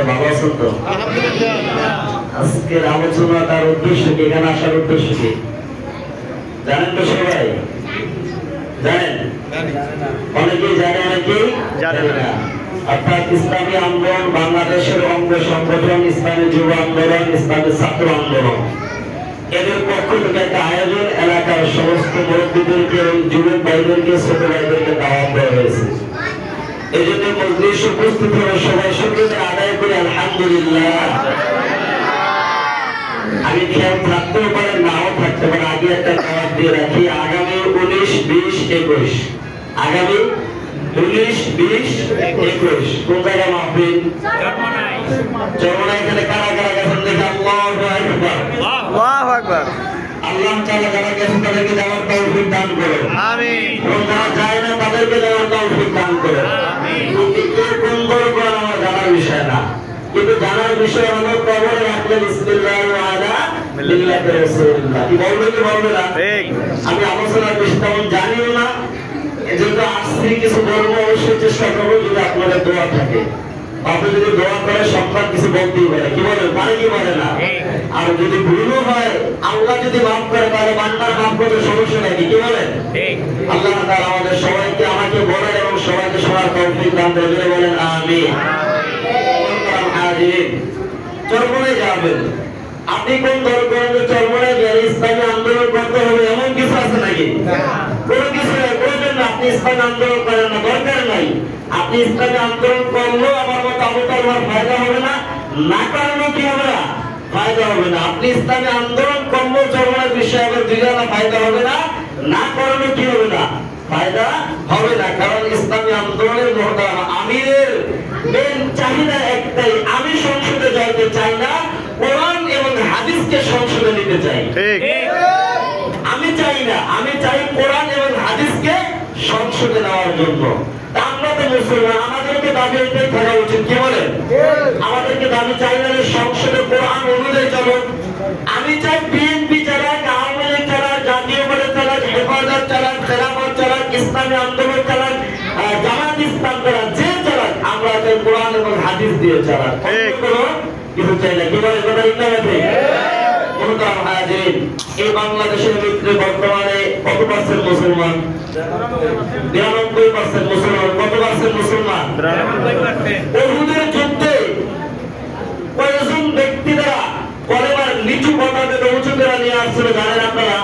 ভালো আছেন তো? আজকের আলোচনা তার উদ্দেশ্য কি, এখানে আসার উদ্দেশ্য কি জানেন তো সবাই? জানেন? অনেকেই জানে, অনেকেই জানে না। অর্থাৎ ইসলামী আন্দোলন, বাংলাদেশের অঙ্গ সংগঠন ইসলামী যুব আন্দোলন, ইসলামী ছাত্র আন্দোলন, এদের পক্ষ থেকে একটা আয়োজন, এলাকার সমস্ত মুরব্বীদেরকে এবং যুবক ভাইদেরকে, ছোট ভাইদেরকে দাওয়াত দেওয়া হয়েছে। এই জন্য মজলিস উপস্থিত হয়ে সবাই শুকরিয়া আদায় করে আলহামদুলিল্লাহ। আমি খেয়াল থাকতেও পারেন, নাও থাকতে পারে, আগে একটা দাওয়াত দিয়ে রাখি। আগামী 19, 20, 21, আগামী 19, 20, 21 কোন জায়গায় মাহফিল? চরমনাই। এখানে কারা কারা গেছেন দেখে আল্লাহু আকবার। আল্লাহু আকবার। আল্লাহ তাআলা যারা গেছেন তাদেরকে যাওয়ার তৌফিক দান করুন, আমিন। এবং যারা যায় না তাদেরকে যাওয়ার তৌফিক দান করুন, আমিন। কোন বড় কোন আমার জানার বিষয় না, কিন্তু জানার বিষয় হলো কবরে রাখলে বিসমিল্লাহ ওয়া আলা মিল্লাতি রাসূলুল্লাহ। কি বলবে কি বলবে না? ঠিক। আমি আলোচনার বিষয় তেমন জানিও না, এজন্য আসছি কিছু বলবো, অবশ্যই চেষ্টা করবো যদি আপনাদের দোয়া থাকে। আপনি যদি দোয়া করে সন্তান কিছু বলতেই পারে, কি বলে পারে কি পারে না? আর যদি ভুলও হয়, আল্লাহ যদি মাফ করে তাহলে বান্দার মাফ করতে সমস্যা নাকি, কি বলেন? আল্লাহ তাআলা আমাদের সবাইকে, আমাকে বলেন এবং সবাইকে শোনার তৌফিক দান করুন, বলেন আমিন। চরমনায় যাবেন, আপনি কোন দল করেন যে চরমনায় গেলে ইসলামী আন্দোলন করতে হবে এমন কিছু আছে নাকি? কোনো কিছু নাই। প্রয়োজন না আপনি ইসলামী আন্দোলন করেন না, দরকার নাই। আপনি ইসলামী আন্দোলন করলেও আমার মতো আবু তালহার ফায়দা হবে না, না কারণেও কি হবে না, ফায়দা হবে না। আপনি ইসলামী আন্দোলন করলেও চরমনার বিষয়ে আবার দুইজনা ফায়দা হবে না, না কারণেও কি হবে না, ফায়দা হবে না। কারণ ইসলামী আন্দোলনের মহতারাম আমিরের মেন চাহিদা একটাই, আমি সংসদে যাইতে চাই না, কোরআন এবং হাদিসকে সংসদে নিতে চাই। ঠিক। আমি চাই না, আমি চাই কোরআন এবং হাদিসকে সংসদে নেওয়ার জন্য। আমরা তো মুসলমান, আমাদেরকে দাবি এটাই থাকা উচিত, কি বলেন? আমাদেরকে দাবি চাই না যে সংসদে কোরআন অনুযায়ী চলুন। আমি চাই বিএনপি চালাক, আওয়ামী লীগ চালাক, জাতীয় পার্টি চালাক, হেফাজত চালাক, খেলাফত চালাক, ইসলামী আন্দোলন চালাক, জামাত ইসলাম চালাক, যে চালাক, আমরা চাই কোরআন এবং হাদিস দিয়ে চালাক, কিছু চাই না। কি বলে কথা ঠিক না? এই বাংলাদেশের ভিতরে বর্তমানে কত পার্সেন্ট মুসলমান? 92% মুসলমান। কত পার্সেন্ট মুসলমান? 93%। উহুদের যুদ্ধে কয়েকজন ব্যক্তি দ্বারা কলেমার নিচু পতাকা উঁচু করে নিয়ে আসছিল জানেন আপনারা?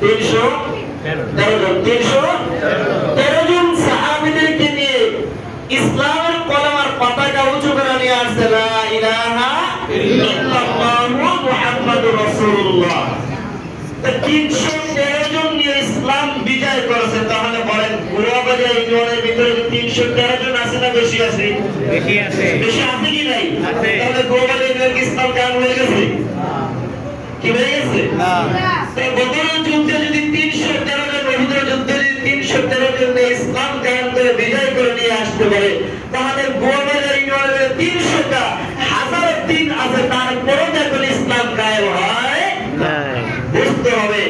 313 জন। 313 জন সাহাবীদেরকে নিয়ে ইসলামের কলেমার পতাকা উঁচু করে নিয়ে আসছে, লা ইলাহা ইল্লাল্লাহু মুহাম্মাদুর রাসূলুল্লাহ। 313 জন নিয়ে ইসলাম বিজয় করেছে। তাহলে বলেন গুড়াবাজার ইউনিয়নের ভিতরে 313 জন আছে না বেশি আছে? বেশি আছে। বেশি আছে কি নাই? আছে। তাহলে গুড়াবাজার ইউনিয়নের ইসলাম কায়েম হয়ে গেছে কি হয়ে গেছে? না। তাই বদরের যুদ্ধে যদি 313 জন, উহুদের যুদ্ধে যদি 313 জন নিয়ে ইসলাম কায়েম করে বিজয় করে নিয়ে আসতে পারে, তাহলে গুড়াবাজার ইউনিয়নের 300টা হাজার দিন আছে, তারপরেও যখন ইসলাম কায়েম হয় বুঝতে হবে।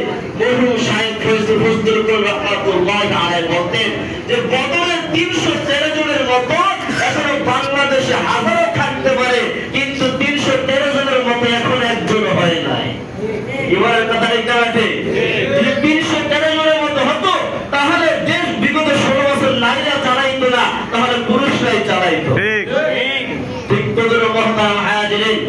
বহু শাইখ ফজলুল করিম রাহমাতুল্লাহ আলাইহি বলতেন যে বদরের 313 জনের মতো এখনো বাংলাদেশে হাজারো থাকতে পারে, কিন্তু 313 জনের মতো এখন একজনও হয় নাই। এবারে কথা ঠিক না? যদি 313 জনের মতো হতো তাহলে দেশ বিগত 16 বছর নারীরা চালাইতো না, তাহলে পুরুষরাই চালাইতো। ঠিক তো মহতারাম হাজিরিন,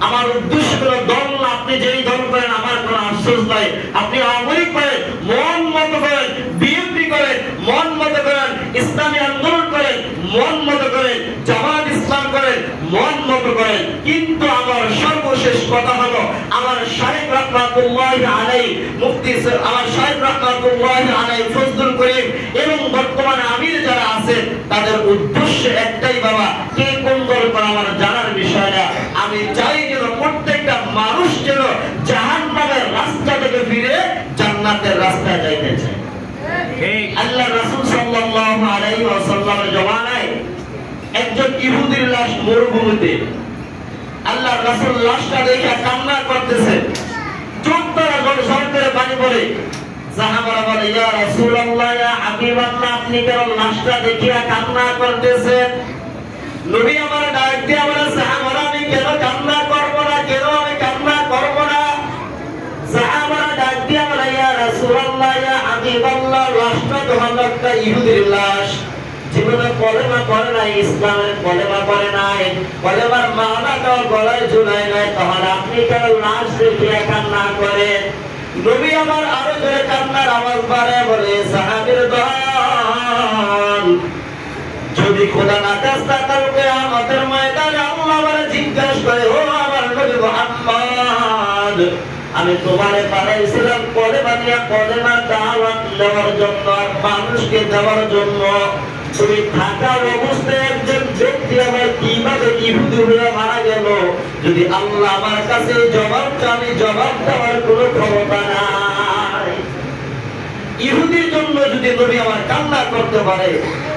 আমার উদ্দেশ্য হলো দল না, আপনি যেই দল করেন আমার কোনো আফসোস নাই। আপনি আওয়ামী লীগ করেন, মন মতো করেন, বিএনপি করেন, মন মতো করেন, ইসলামী আন্দোলন করেন, মন মতো করেন, জামাত ইসলাম করেন, মন মতো করেন, কিন্তু আমার সর্বশেষ কথা হলো আমার শাইখ রাহমাতুল্লাহ আলাইহি মুফতি আমার শাইখ রাহমাতুল্লাহ আলাইহি ফজলুল করিম এবং বর্তমানে আমির যারা আছেন তাদের উদ্দেশ্য একটাই, বাবা কে কোন দল করে আমার জানার বিষয় না। আমি চাই যেন প্রত্যেকটা মানুষ যেন জাহান্নামের রাস্তা থেকে ফিরে জান্নাতের রাস্তায় যাইতে চায়। আল্লাহ রাসূল সাল্লাল্লাহু আলাইহি ওয়াসাল্লামের জমানায় একজন ইহুদির লাশ মরুভূমিতে, আল্লাহ রাসূল লাশটা দেখে কান্না করতেছে, চোখ দ্বারা ঝরঝর করে পানি পড়ে। সাহাবারা বলে ইয়া রাসূলুল্লাহ ইয়া হাবিবাল্লাহ আপনি কেন লাশটা দেখিয়া কান্না করতেছেন? নবী আমার ডাক দিয়ে বলে সাহাবারা আমি কেন কান্না করব না, কেন আমি কান্না করব না? সাহাবারা ডাক দিয়ে বলে ইয়া রাসূলুল্লাহ ইয়া হাবিবাল্লাহ লাশটা তো হলো একটা ইহুদির লাশ, জীবনে কলেমা করে নাই, ইসলামের কলেমা করে নাই, কলেমার মালাটাও গলায় ঝুলায় নাই, তাহলে আপনি কেন লাশ দেখিয়া কান্না করেন? নবী আমার আরো জোরে কান্নার আওয়াজ বাড়ে বলে সাহাবীর দল, যদি খোদা না কাজটা কালকে আমাদের ময়দানে আল্লাহ আমারে জিজ্ঞাসা করে ও আমার নবী মুহাম্মদ আমি তোমারে পাঠাইছিলাম কলেমা নিয়ে কলেমার দাওয়াত দেওয়ার জন্য আর মানুষকে দেওয়ার জন্য, তুমি থাকা অবস্থায় একজন ব্যক্তি আমার কিভাবে ইহুদি হয়ে মারা গেল? যদি আল্লাহ আমার কাছে জবাবটা আমি জবাব দেওয়ার কোনো ক্ষমতা নাই। ইহুদির জন্য যদি নবী আমার কান্না করতে পারে,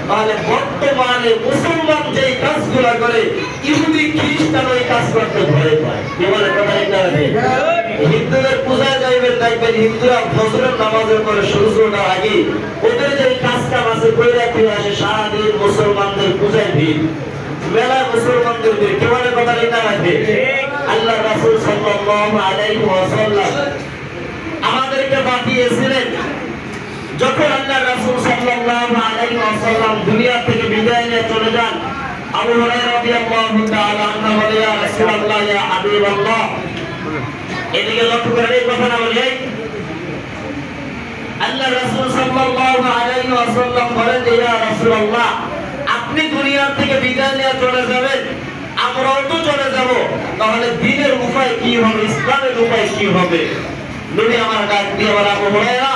তাহলে বর্তমানে মুসলমান যে কাজগুলা করে ইহুদি খ্রিস্টান ওই কাজ করতে ভয় পায়। কি বলে কথা এটা? হিন্দুদের পূজা যাইবেন দেখবেন হিন্দুরা ফজরের নামাজের পরে সূর্য ওঠার আগে ওদের যে কাজ কাম আছে কইরা ফিরে আসে, সারাদিন মুসলমানদের পূজায় ভিড়, মেলা মুসলমানদের ভিড়। কি বলে কথা এটা? আল্লাহ রাসূল সাল্লাল্লাহু আলাইহি ওয়াসাল্লাম আমাদেরকে পাঠিয়েছিলেন যখন আল্লাহ রাসূল সাল্লাল্লাহু আলাইহি ওয়াসাল্লাম দুনিয়া থেকে বিদায় নিয়ে চলে যান। আবু হুরায়রা রাদিয়াল্লাহু তাআলা আনহু বলে ইয়া রাসূলুল্লাহ ইয়া হাবিবাল্লাহ, এদিকে লক্ষ্য করে এই কথা না বলে আল্লাহ রাসূল সাল্লাল্লাহু আলাইহি ওয়াসাল্লাম বলেন ইয়া রাসূলুল্লাহ আপনি দুনিয়া থেকে বিদায় নিয়ে চলে যাবেন, আমরাও তো চলে যাব, তাহলে দ্বীনের উপায় কি হবে, ইসলামের উপায় কি হবে? নবী আমার ডাক দিয়ে বলে আবু হুরায়রা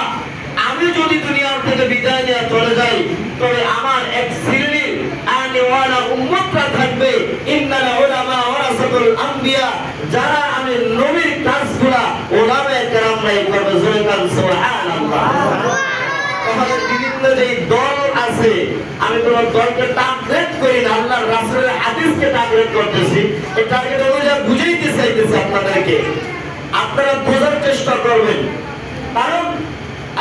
আমি যদি দুনিয়ার থেকে বিদায় নিয়ে চলে যাই তবে আমার এক শ্রেণীর আনেওয়ালা উম্মতরা থাকবে, ইন্নাল উলামা ওয়ারাসাতুল আম্বিয়া, যারা আমি নবীর কাজগুলা উলামায়ে কেরামরাই করবে। জোরে সুবহানাল্লাহ। তাহলে বিভিন্ন যে দল আছে আমি তোমার দলকে টার্গেট করি না, আল্লাহর রাসূলের হাদিসকে টার্গেট করতেছি। এই টার্গেট অনুযায়ী বুঝাইতে চাইতেছি আপনাদেরকে, আপনারা বোঝার চেষ্টা করবেন। কারণ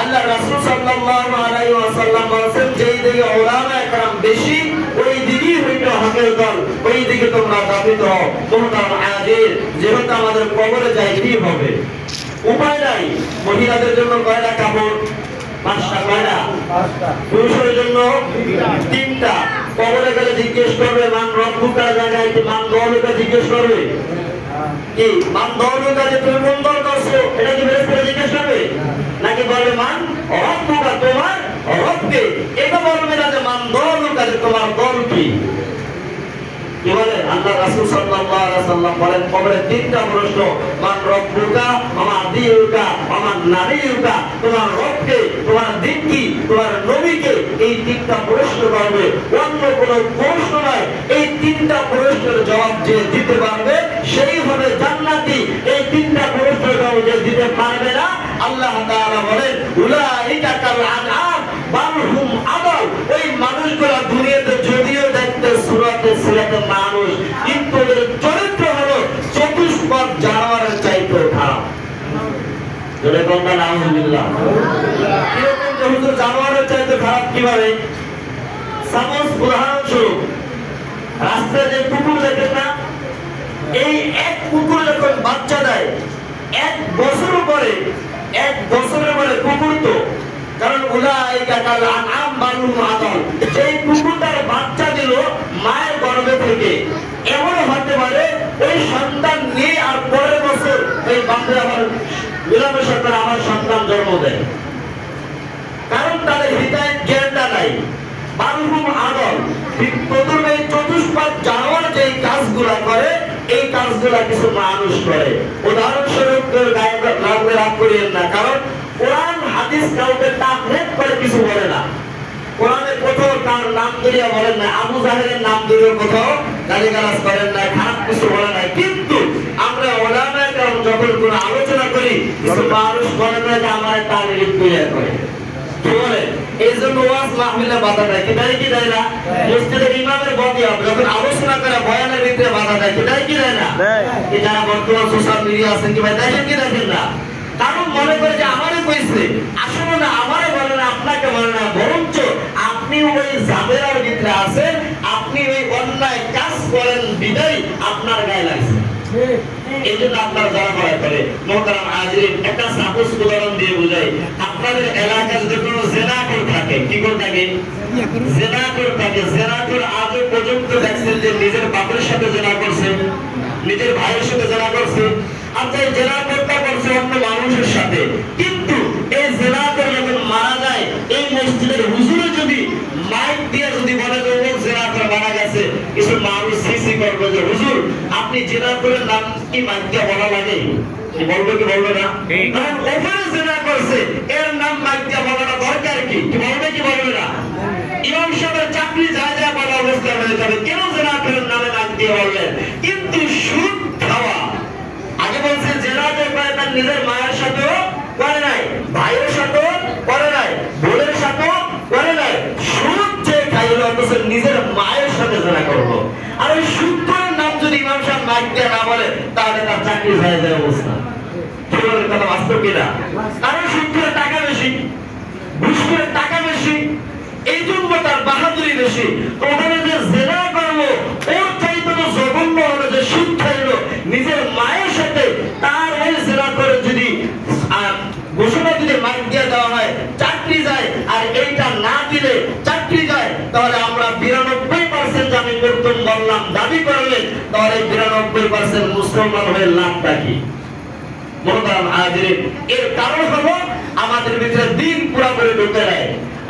আল্লাহ রাসূল সাল্লাল্লাহু আলাইহি ওয়াসাল্লাম বলেন যেই দিকে উলামায়ে কেরাম বেশি ওই দিকেই হইতে হকের দল, ওই দিকে তোমরা দাবিত হও। তোমরা হাজির, যেহেতু আমাদের কবরে যাইতেই হবে, উপায় নাই। মহিলাদের জন্য কয়টা কাপড়? 5টা। কয়টা? 5টা। পুরুষের জন্য 3টা। কবরে গেলে জিজ্ঞেস করবে মান রব্বুকা, জায়গায় মান দৌলুকা জিজ্ঞেস করবে কি মান দৌলুকা, যে তুমি কোন দল করছো এটা কি বের করে জিজ্ঞেস করবে নাকি বলবে মান রব্বুকা, তোমার রবকে? এটা বলবে না যে মান দৌলুকা, যে তোমার দল কি। কি বলে আল্লাহ রাসূল সাল্লাল্লাহু আলাইহি ওয়াসাল্লাম বলেন কবরে 3টা প্রশ্ন, মান রব্বুকা, আমা দীনুকা, আমা নাবিয়ুকা, তোমার রবকে, তোমার দিন কি, তোমার নবীকে, এই 3টা প্রশ্ন করবে। অন্য কোনো প্রশ্ন নয়, এই 3টা প্রশ্নের জবাব যে দিতে পারবে সেই হবে জান্নাতি। এই 3টা প্রশ্নের জবাব যে দিতে পারবে না, আল্লাহ তাআলা বলেন উলাইকা কাল আনআম বাল হুম আদাল, ওই মানুষগুলো দুনিয়াতে যদিও দেখতে সুরাতে মানুষ, কিন্তু ওদের চরিত্র হলো চতুষ্পদ জানোয়ারের চাইতে খারাপ। জোরে বলবেন আলহামদুলিল্লাহ। কিরকম যে হুজুর জানোয়ারের চাইতে খারাপ কিভাবে? সাপোজ উদাহরণস্বরূপ রাস্তায় যে কুকুর দেখেন না, এই এক কুকুর যখন বাচ্চা দেয় 1 বছর পরে, 1 বছরের পরে কুকুর তো, কারণ উলাইকা কাল আনআম বাল হুম আদাল, যেই কুকুরটার বাচ্চা দিল মায়ের গর্ভে থেকে, এমন হতে পারে ওই সন্তান নিয়ে আর পরের বছর ওই বাচ্চা আবার মিলামেশা করে আমার সন্তান জন্ম দেয়, কারণ তাদের হৃদয়ের জ্ঞানটা নাই। বাল হুম আদাল, প্রথমে চতুষ্পদ জানোয়ার যে কাজগুলা করে এই কাজগুলা কিছু মানুষ করে। উদাহরণস্বরূপ গায়ে রাগ করিয়েন না, কারণ কোরআন হাদিস কাউকে তাকরির করে কিছু বলে না। কোরআনে কোথাও তার নাম ধরিয়া বলেন না, আবু জাহেলের নাম ধরিয়া কোথাও গালিগালাজ করেন না, খারাপ কিছু বলে না। কিন্তু আমরা উলামায়ে কেরাম যখন কোনো আলোচনা করি কিছু মানুষ বলে না যে আমার তাকরির কইরা করে, কি বলে? এই জন্য ওয়াজ মাহফিলে বাধা দেয়, কি দেয়? কি দেয় না? মসজিদের ইমামের বদি হবে যখন আলোচনা করে বয়ানের ভিতরে বাধা দেয়, কি দেয়? কি দেয় না? এই যারা বর্তমান সোশ্যাল মিডিয়া আছেন কি ভাই দেখেন কি দেখেন না? কারণ মনে করে যে আমারে কইছে, আসলে না আমারে বলে না, আপনাকে বলে না, বরঞ্চ আপনি ওই ঝামেলার ভিতরে আছেন, আপনি ওই অন্যায় কাজ করেন বিদায় আপনার গায়ে লাগছে। এই জন্য আপনারা যারা করা করে মোহতারাম হাজিরিন, একটা সাপোজ উদাহরণ দিয়ে বুঝাই। আপনাদের এলাকায় যদি কোনো জেনাকর থাকে, কি করে থাকে? জেনাকর থাকে। জেনাকর আজও পর্যন্ত দেখছেন যে নিজের বাপের সাথে জেনা করছে, নিজের ভাইয়ের সাথে জেনা করছে, আচ্ছা এই জেনাকরটা করছে অন্য মানুষের সাথে। কিন্তু এই জেনাকর যখন মারা যায়, এই মসজিদের হুজুরে যদি মাইক দিয়ে যদি বলে যে ও জেনাকর মারা গেছে, কিছু মানুষ সিসি করবে যে হুজুর আপনি জেনাকরের নাম কি মাইক দিয়ে বলা লাগে? বলবে কি বলবে না? কারণ ওখানে জেনা করছে, এর নাম মাইক দিয়ে বলাটা দরকার কি? বলবে কি বলবে না? ইমাম সাহেবের চাকরি যা যা বলা অবস্থা হয়ে যাবে, কেন জেনাকরের নামে মাইক দিয়ে বললেন? কিন্তু সুদ খাওয়া, আগে বলছে জেনা যে করে তার নিজের মায়ের সাথেও করে নাই, ভাইয়ের সাথেও করে নাই, বোনের সাথেও করে নাই, সুদ যে খাইলো অথচ নিজের মায়ের সাথে জেনা করলো। আর ওই সুদের নাম যদি ইমাম সাহেব মাইক দিয়ে না বলে, তাহলে তার চাকরি হয়ে যায় অবস্থা। সুদের কথা বাস্তব কিনা? কারণ সুদের টাকা বেশি, ঘুষখোরের টাকা বেশি, এই জন্য তার বাহাদুরি বেশি। তো ওখানে যে জেনা করলো, ওর চাইতে তো জঘন্য হলো যে সুদ খাইলো নিজের মায়ের সাথে, তার ওই জেনা করে যদি ঘোষণা দিলে মাইক দিয়ে দেওয়া হয় চাকরি যায়, আর এইটা না দিলে চাকরি যায়, তাহলে আমরা 92% আমি করতাম বললাম দাবি করলে, তাহলে 92% মুসলমান হয়ে লাভটা কি? মোহতারাম হাজিরিন, এর কারণ হলো আমাদের ভিতরে দিন পুরোপুরি ঢুকে নাই,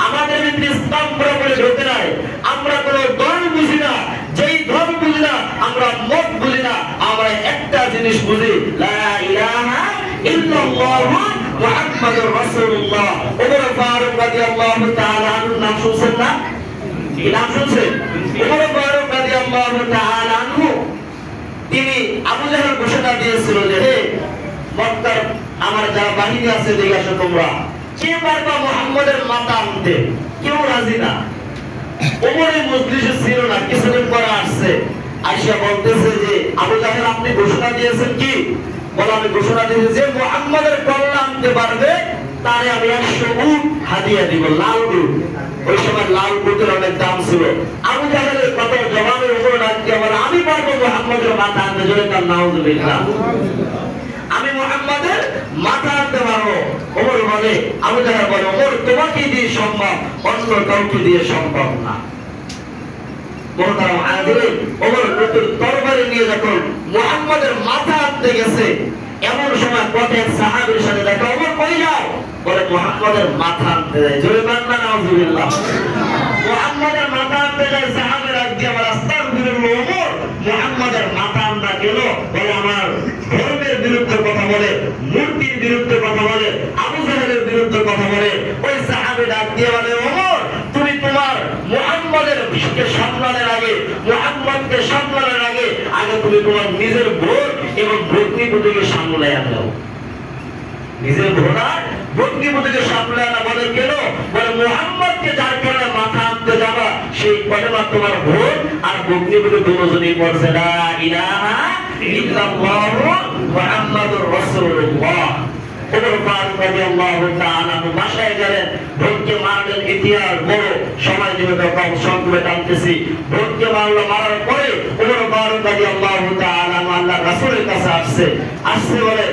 আমাদের ভিতরে ইসলাম পুরোপুরি ঢুকে নাই। আমরা কোন দল বুঝি না, যেই ধর্ম বুঝি না, আমরা মত বুঝি না, আমরা একটা জিনিস বুঝি, লা ইলাহা ইল্লাল্লাহু মুহাম্মাদুর রাসূলুল্লাহ। ওমর ফারুক রাদিয়াল্লাহু তাআলা আনহু নাম শুনছেন না? কি নাম শুনছেন? ওমর ফারুক রাদিয়াল্লাহু তাআলা আনহু, তিনি আবু জাহল ঘোষণা দিয়েছিল যে হে মক্কার আমার যারা বাহিনী আছে, দেখে আসো তোমরা, কে পারবা মুহাম্মাদের মাথা আনতে? কেউ রাজি না। ওমর এই মজলিসে ছিল না, কিছুদিন পরে আসছে, আয়েশা বলতেছে যে আবু জাহল আপনি ঘোষণা দিয়েছেন কি? বলে আমি ঘোষণা দিয়েছি যে মুহাম্মাদের কল্লা আনতে পারবে তারে আমি 100 উট হাদিয়া দিব, লাল উট। ওই সময় লাল উটের অনেক দাম ছিল। আবু জাহলের কথা জবাবের উপর ডাকিয়ে বলে আমি পারবো মুহাম্মাদের মাথা আনতে, জোরে তার নাউযুবিল্লাহ, আমি মুহাম্মাদের মাথা আনতে পারবো। ওমর বলে, আবু জাহল বলে ওমর তোমাকে দিয়ে সম্ভব, অন্য কাউকে দিয়ে সম্ভব না। মোহতারাম হাজিরিন, ওমর নতুন তরবারি নিয়ে যখন মুহাম্মাদের মাথা আনতে গেছে, এমন সময় পথে এক সাহাবীর সাথে দেখা, ওমর কই যাও? বলে মুহাম্মাদের মাথা আনতে যায়। জোরে বান্না নাউযুবিল্লাহ। মুহাম্মাদের মাথা আনতে যায়, সাহাবীরা দিয়ে আমার আস্তাগফিরুল্লাহ, ওমর মুহাম্মাদের মাথা আনতে গেল, বলে আমার ধর্মের বিরুদ্ধে কথা বলে, মূর্তির বিরুদ্ধে কথা বলে, আবু জাহলের বিরুদ্ধে কথা বলে। ওই সাহাবী ডাক দিয়ে বলে ওমর তুমি তোমার মুহাম্মাদের কে সামলানোর আগে, মুহাম্মাদকে সামলানোর আগে, আগে তুমি তোমার নিজের ভোট এবং ভগ্নিপতিকে সামলায় আনো। নিজের ভোটার ভগ্নিপতিকে সামলায় আনা বলে কেন? বলে মুহাম্মাদকে যার কারণে মাথা আনতে যাবা, সেই কলেমা তোমার ভোট আর ভগ্নিপতি দুজনই পড়ছে লা ইলাহা ইল্লাল্লাহু মুহাম্মাদুর রাসূলুল্লাহ। ওমর ফারুক রাদিয়াল্লাহু তাআলা বাসায় গেলেন, ভোটকে মারলেন। ইতিহাস বড়, সময় যেহেতু কম, সংক্ষেপে টানতেছি। ভোটকে মারার পরে ওমর ফারুক রাদিয়াল্লাহু তাআলা আল্লাহর রাসূলের কাছে আসছে বলে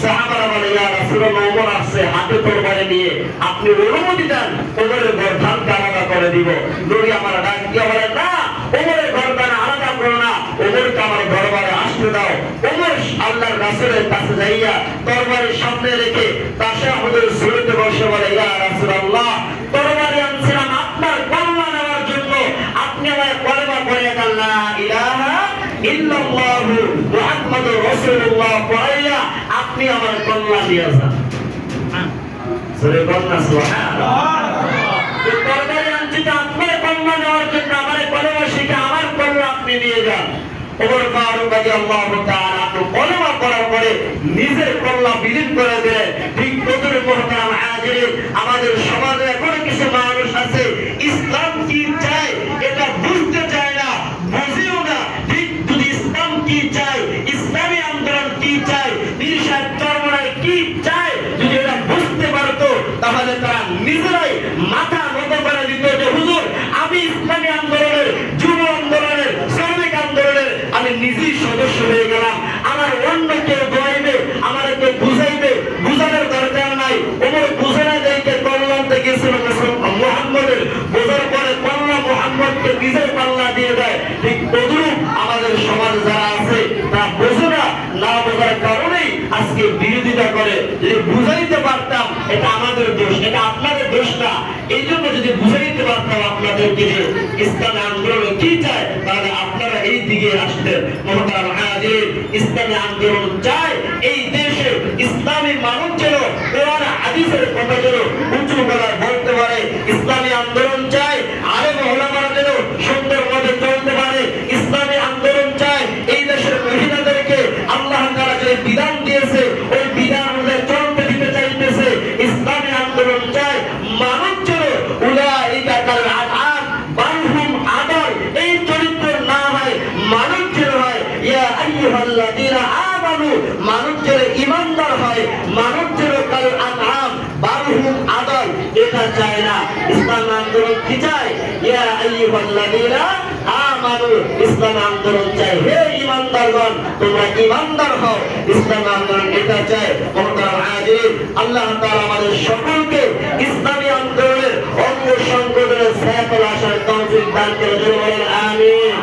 সাহাবারা বলে ইয়া রাসূলুল্লাহ ওমর আসছে হাতে তরবারি নিয়ে, আপনি অনুমতি দেন ওমরের গর্দানকে আলাদা করে দিব। নবী আমার ডাক দিয়ে বলে না, ওমরের গর্দান আলাদা করো না, ওমরকে আমার দরবারে আসতে দাও। ওমর আল্লাহর রাসূলের কাছে যাইয়া তরবারি সামনে রেখে তাশাহুদের সুরতে বসে বলে ইয়া রাসূলুল্লাহ তরবারি আনছিলাম আপনার কল্যাণ নেওয়ার জন্য, আপনি আমার কলেমা পড়ে দেন লা ইলাহা ইল্লাল্লাহু মুহাম্মাদুর রাসূলুল্লাহ পড়াইয়া আপনি আমার কল্যাণ দিয়ে যান। সূরা কল্যাণ সুবহানাল্লাহ। তরবারি আনছি তো আপনার কল্যাণ নেওয়ার জন্য, আমার কলেমা শিখে আমার কল্যাণ আপনি নিয়ে যান। ওমর ফারুক রাদিয়াল্লাহু তাআলা কলেমা পড়ার পরে নিজের কল্যাণ বিলীন করে দিলেন। ঠিক তদুর মুহতারাম হাজিরিন, আমাদের সমাজে এখনো কিছু মানুষ আছে ইসলাম কি চায় এটা বুঝতে চায় না, বুঝেও না। ঠিক যদি ইসলাম কি চায়, ইসলামী আন্দোলন কি চায়, পীর সাহেব চরমনায় কি চায় নিজের পাল্লা দিয়ে দেয়, ঠিক তদ্রুপ আমাদের সমাজে যারা আছে তা বোঝে না, না বোঝার কারণেই আজকে বিরোধিতা করে। যদি বুঝাইতে পারতাম এটা আমাদের দোষ, এটা আপনাদের দোষ না। এই জন্য যদি বুঝাইতে পারতাম আপনাদেরকে যে ইসলামী আন্দোলন কি চায়, তাহলে আপনারা এই দিকে আসতেন। মোহতারাম হাজির, ইসলামী আন্দোলন চায় এই দেশে ইসলামী মানুষ যেন কোরআন হাদিসের কথা যেন উঁচু গলায় বলতে পারে। ইসলামী আন্দোলন চায় আলেম ওলামারা যেন সুন্দর মতে চলতে পারে। ইসলামী আন্দোলন চায় এই দেশের মহিলাদেরকে আল্লাহ তাআলা যে বিধান দিয়েছে ওই বিধান অনুযায়ী চলতে দিতে চাইতেছে। ইসলামী আন্দোলন চায় মানুষ যেন উলাইকা কাল আনআম বাল হুম আদল এই চরিত্র না হয়, মানুষ যেন হয় ইয়া আইয়ুহাল্লাযীনা আমানু, মানুষ যেন ঈমানদার হয়, মানুষ যেন কাল আনআম বাল হুম আদল এটা চায় না। ইসলামী আন্দোলন কি চায়? ইয়া আইয়ুহাল্লাযীনা আমানু, ইসলামী আন্দোলন চায় হে ঈমানদারগণ তোমরা ঈমানদার হও। ইসলামী আন্দোলন এটা চায়। মোহতারাম হাজির, আল্লাহ তাআলা আমাদের সকলকে ইসলামী আন্দোলনের অঙ্গ সংগঠনের ছায়াতলে আসার তৌফিক দান করে বলেন আমিন।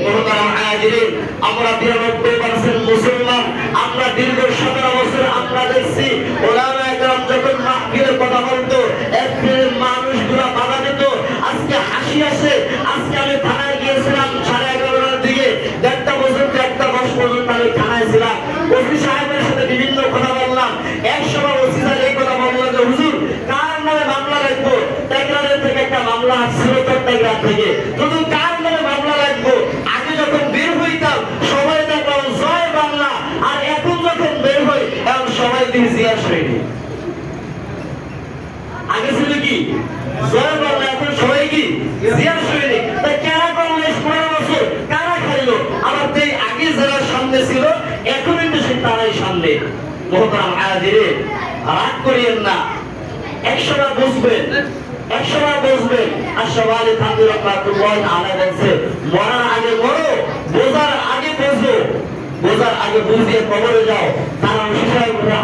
মোহতারাম হাজির, আমরা 93% মুসলমান। আমরা দীর্ঘ 17 বছর আমরা দেখছি ওলামায়ে কেরাম যখন মাহফিলের কথা বলতো একদিনের মানুষগুলা বাধা দিত। আজকে হাসি আসে। আজকে আমি থানায় গিয়েছিলাম 11:30টার দিকে, 1:30 পর্যন্ত 1:00 পর্যন্ত আমি থানায় ছিলাম। ওসি সাহেবের সাথে বিভিন্ন কথা বললাম। এক সময় ওসি সাহেব এই কথা বললো যে হুজুর কার নামে মামলা রাখবো? টেকরাদের থেকে একটা মামলা আসছিল চট্টগ্রাম থেকে, শুধু কার নামে মামলা রাখবো? আগে যখন বের হইতাম সবাই দেখলাম জয় বাংলা, আর এখন যখন বের হই এখন সবাই দিন জিয়া শহীদ। আগে ছিল কি জয় বাংলা, এখন সবাই কি জিয়া শহীদ। তাই কারা করলো 15 বছর, কারা খাইলো? আবার তাই আগে যারা সামনে ছিল এখন কিন্তু সে তারাই সামনে। মোহতারাম হাজির, রাগ করিয়েন না, একসময় বুঝবেন, একসময় বুঝবেন। আশরাফ থানভী রাহমাতুল্লাহ আলাইহি বলছে মরার আগে মরো, বোঝার আগে বোঝো, বোঝার আগে বুঝিয়ে কবরে যাও। তারা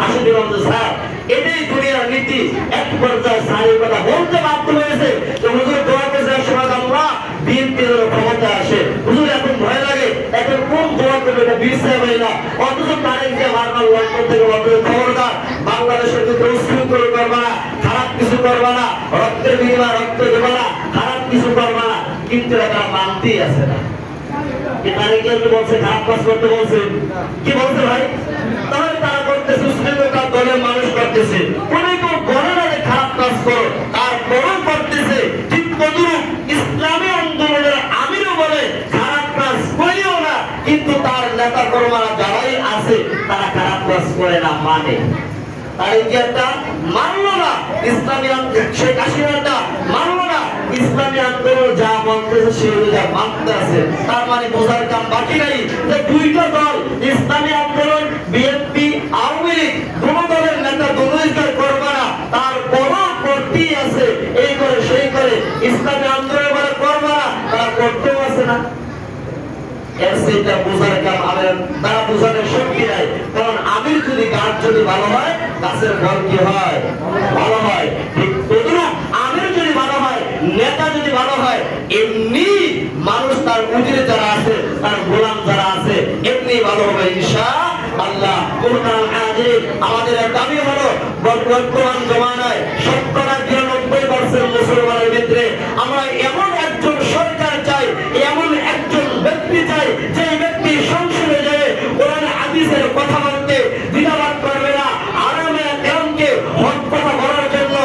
আসে দিলাম যে স্যার এটাই দুনিয়ার নীতি। এক পর্যায়ে সারি কথা বলতে বাধ্য হয়েছে যে হুজুর দোয়া করেছে একসময় আল্লাহ বিএনপির ক্ষমতা আসে। হুজুর এখন ভয় লাগে, এখন কোন দোয়া করবে এটা বিশ্বাস হয় না। অথচ তারিখকে বারবার লন্ডন থেকে বলতে খবরদার বাংলাদেশের কিন্তু উশৃঙ্খল করবা না, খারাপ কিছু করবা না, রক্তের বিনিময়ে রক্ত দেবা না, খারাপ কিছু করবা না। কিন্তু এটা মানতেই আছে না। বলছে খারাপ কাজ করতে বলছে, কি বলছে ভাই? তাহলে তারা করতেছে উশৃঙ্খলতা দলের মানুষ করতেছে, কোনো ঘরে না খারাপ কাজ করো তারপরও করতেছে। ঠিক তদ্রুপ ইসলামী আন্দোলনের আমিরও বলে খারাপ কাজ করিও না, কিন্তু তার নেতা কর্মীরা যারাই আছে তারা খারাপ কাজ করে না, মানে তার ইতিহাসটা মানলো না। ইসলামী শেখ হাসিনাটা মানলো না। ইসলামী আন্দোলন যা বলতেছে সে যা মানতে আছে, তার মানে বোঝার কাম বাকি নাই যে দুইটা দল ইসলামী আন্দোলন বিএনপি আওয়ামী লীগ কোন দলের নেতা দুর্নীতি করবে না, তারপরও করতেই আছে। এই করে সেই করে ইসলামী আন্দোলন বলে করবে না, তারা করতেও আছে না। সেটা বোঝার কাম আমাদের, তারা বোঝানোর শক্তি নাই। কারণ আমির যদি গাছ যদি ভালো হয় গাছের ফল কি হয়? ভালো হয়। ঠিক তদ্রুপ আমির যদি ভালো হয়, নেতা যদি ভালো হয়, এমনি মানুষ তার উজিরে যারা আছে, তার গোলাম যারা আছে এমনি ভালো হবে ইনশাআল্লাহ। মুহতারাম হাজির, আমাদের দাবি হলো বর্তমান জমানায় 90% মুসলমানের ভিতরে আমরা এমন একজন সরকার চাই, এমন একজন ব্যক্তি চাই যে ব্যক্তি সংসদে যায় কোরআন হাদিসের কথা বলতে দ্বিধাবোধ করবে না, আরামে কেরামকে হক কথা বলার জন্য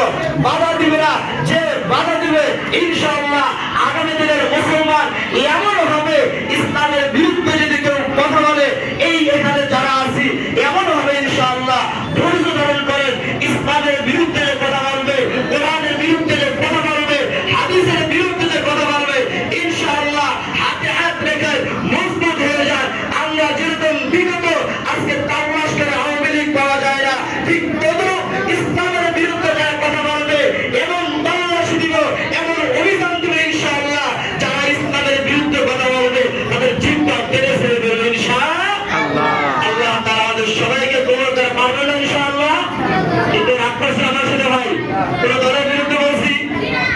বাধা দিবে না। যে বাধা দিবে ইনশাআল্লাহ আগামী দিনের মুসলমান এমন হবে, ইসলামের বিরুদ্ধে যদি কেউ কথা বলে এই এখানে যারা আছি এমন হবে ইনশাআল্লাহ ধৈর্য ধারণ করেন। ইসলামের বিরুদ্ধে যে কথা বলবে, কোরআনের বিরুদ্ধে যে কথা বলবে, হাদিসের বিরুদ্ধে যে কথা বলবে, ইনশাআল্লাহ হাতে হাত রেখে মজবুত হয়ে যান। আমরা যেরকম বিগত আজকে তামাশ করে আওয়ামী লীগ পাওয়া যায় না, ঠিক তদ্রুপ ইসলামের বিরুদ্ধে যারা কথা বলবে এমন বাংলাদেশে দিব, এমন অভিযান দিব ইনশাআল্লাহ। যারা ইসলামের বিরুদ্ধে কথা বলবে তাদের চিন্তা কেড়ে ফেলে দেবে ইনশাআল্লাহ। আল্লাহ তাআলা আমাদের সবাইকে কবুল করে পারবেন ইনশাআল্লাহ। কিন্তু আপনার আমার সাথে ভাই কোন দলের বিরুদ্ধে বলছি,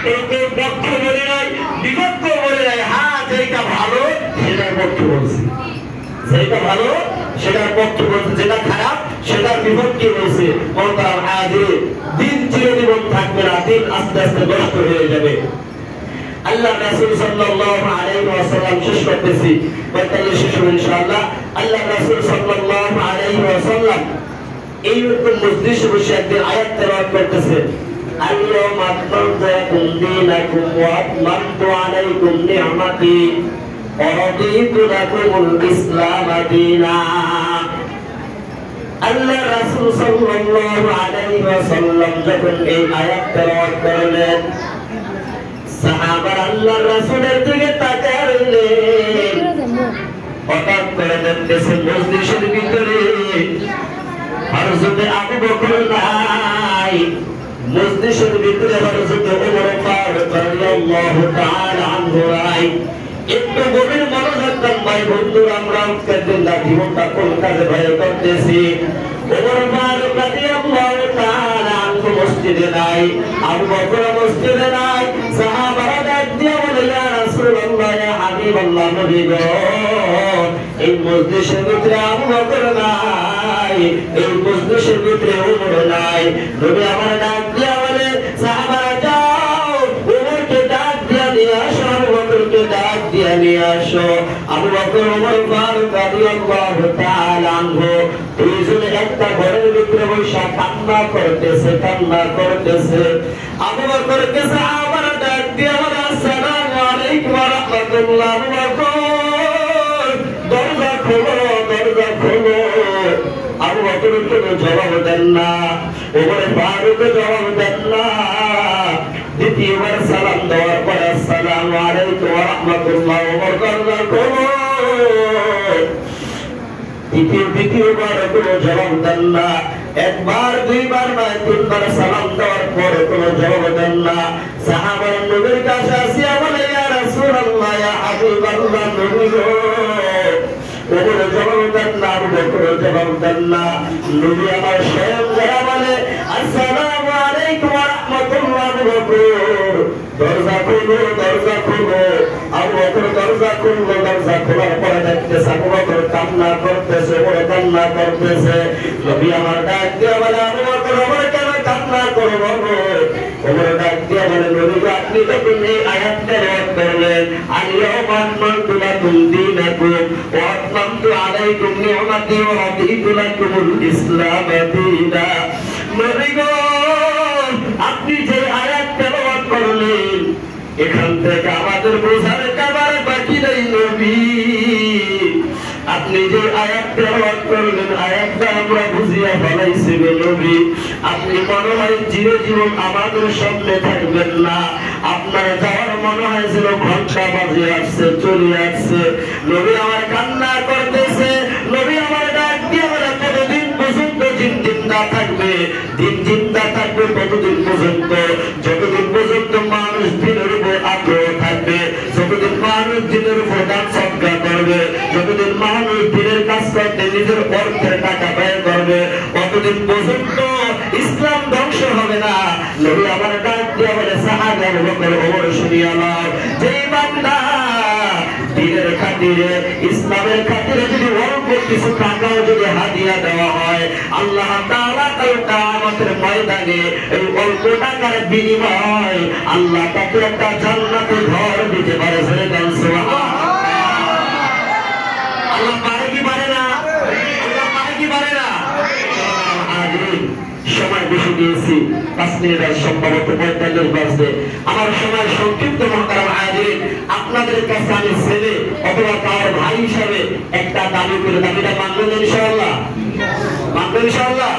কোন পক্ষ বলে নাই, বিপক্ষ বলে নাই, যেটা ভালো সেটার পক্ষে বলছে, যেটা খারাপ সেটার বিপক্ষে বলছে। মোহতারাম হাজির, দিন চিরজীবন থাকবে না, দিন আস্তে আস্তে নষ্ট হয়ে যাবে। আল্লাহ রাসূল সাল্লাল্লাহু আলাইহি ওয়াসাল্লাম শেষ করতেছি, বলতে শেষ হবে ইনশাআল্লাহ। আল্লাহ রাসূল সাল্লাল্লাহু আলাইহি ওয়াসাল্লাম এই রকম মজলিসে বসে একদিন আয়াত তেলাওয়াত করতেছে, আল-ইয়াওমা আকমালতু লাকুম দীনাকুম ওয়া আতমামতু আলাইকুম নি'মাতি ওয়া রাদিতু লাকুমুল ইসলাম দীনা। আল্লাহ রাসূল সাল্লাল্লাহু আলাইহি ওয়াসাল্লাম যখন এই আয়াত তেলাওয়াত করলেন, সাহাবারা আল্লাহ রাসূলের দিকে তাকায় রইলেন। হঠাৎ করে দেখতেছেন মজলিসের ভিতরে হযরত আবু বকর নাই, মজলিসের ভিতরে হযরত ওমর ফারুক রাদিয়াল্লাহু তাআলা আনহু নাই। একটু গভীর মনোযোগ দেন ভাই বন্ধুরা, আমরা আজকের দিনটা জীবনটা কোন কাজে ব্যয় করতেছি। ওমর ফারুক রাদিয়াল্লাহু তাআলা আনহু মসজিদে নাই, আবু বকর মসজিদে নাই। সাহাবারা ডাক দিয়ে বলে, ইয়া রাসূলুল্লাহ, ইয়া হাবিবাল্লাহ, নবী গো, এই মজলিসের ভিতরে আবু বকর নাই, এই মজলিসের ভিতরে ওমর নাই। নবী আমার ডাক দিয়ে বলে, সাহাবারা যাও ওমরকে ডাক দিয়ে নিয়ে আসো, আবু বকরকে ডাক দিয়ে নিয়ে আসো। আবু বকর ওমর ফারুক রাদিয়াল্লাহু তাআলা আনহু দুইজনে একটা ঘরের ভিতরে বসে কান্না করতেছে, কান্না করতেছে। আবু বকরকে সাহাবারা ডাক দিয়ে বলে, আসসালামু আলাইকুম ওয়া রাহমাতুল্লাহ। আবু বকর দরজা খোলো, দরজা খোলো। আবু বকর কোনো জবাব দেন না, ওমর ফারুক জবাব দেন না। দ্বিতীয়বার সালাম দেওয়ার পরে আসসালামু আলাইকুম ওয়া রাহমাতুল্লাহ, ওমর দরজা খোলো। দ্বিতীয়বার কোনো জবাব দেন না। একবার দুইবার নয়, তিনবার সালাম দেওয়ার পর কোনো জবাব দেন না। সাহাবারা নবীর কাছে আসিয়া বলে, ইয়া রাসূলুল্লাহ, ইয়া হাবিবাল্লাহ, নবী গো, ওমর জবাব দেন না, আবু বকর জবাব দেন না। নবী আমার স্বয়ং যারা বলে, আসসালামু আলাইকুম ওয়া রাহমাতুল্লাহ। আবু বকর দরজা খুলো, দরজা খুলো। আবু বকর দরজা খুললো, দরজা খোলার পরে দেখতেছে আবু বকর কান্না করতেছে, ওমর কান্না করতেছে। নবী আমার ডাক দিয়ে বলে, আবু বকর ওমর কেন কান্না করবো? ওমর ডাক দিয়ে বলে, নবী গো, আপনি যখন এই আয়াত তেলাওয়াত করলেন, আল-ইয়াওমা আকমালতু লাকুম দীনাকুম ওয়া আতমামতু আলাইকুম নি'মাতি ওয়া রাদিতু লাকুমুল ইসলাম দীনা। নবী গো, আপনি যে আয়াত তেলাওয়াত করলেন, এখান থেকে আমাদের বোঝার কাবার বাকি নেই নবী। আপনি যে আয়াত তেলাওয়াত করলেন, আয়াতটা আমরা বুঝিয়া ফেলাইছি গো নবী। আপনি মনে হয় চিরজীবন আমাদের সামনে থাকবেন না, আপনার যাওয়ার মনে হয় যেন ঘন্টা বাজে আসছে, চলে আসছে। নবী আমার কান্না করতেছে। নবী আমার ডাক দিয়ে বলে, কতদিন পর্যন্ত দিন জিন্দা থাকবে? দিন জিন্দা থাকবে কতদিন পর্যন্ত? যতদিন পর্যন্ত মানুষ দিনের উপর আগ্রহ থাকবে, যতদিন মানুষ দিনের উপর দান সৎকার করবে, যতদিন মানুষ দিনের কাজ করতে নিজের অর্থের টাকা ব্যয় করবে, ততদিন পর্যন্ত ইসলাম ধ্বংস হবে না। নবী আমার ডাক দিয়ে বলে, সাহাবা আবু বকর ওমর শুনিয়া নাও, যেই বান্দা দিনের খাতিরে, ইসলামের খাতিরে যদি অল্প কিছু টাকাও যদি হাদিয়া দেওয়া হয়, আল্লাহ তাআলা কাল কিয়ামতের ময়দানে এই অল্প টাকার বিনিময় আল্লাহ তাকে একটা জান্নাতের ঘর দিতে পারে। সুবহানাল্লাহ। আল্লাহ পারে কি পারে না? আল্লাহ পারে কি পারে না? সময় বেশি দিয়েছি, 5 মিনিট আর সম্ভবত 45 বাজবে। আমার সময় সংক্ষিপ্ত। মুহতারাম হাজিরিন, আপনাদের কাছে আমি ছেলে অথবা তার ভাই হিসাবে একটা দাবি করে, দাবিটা মানবেন ইনশাআল্লাহ? মানবেন ইনশাআল্লাহ?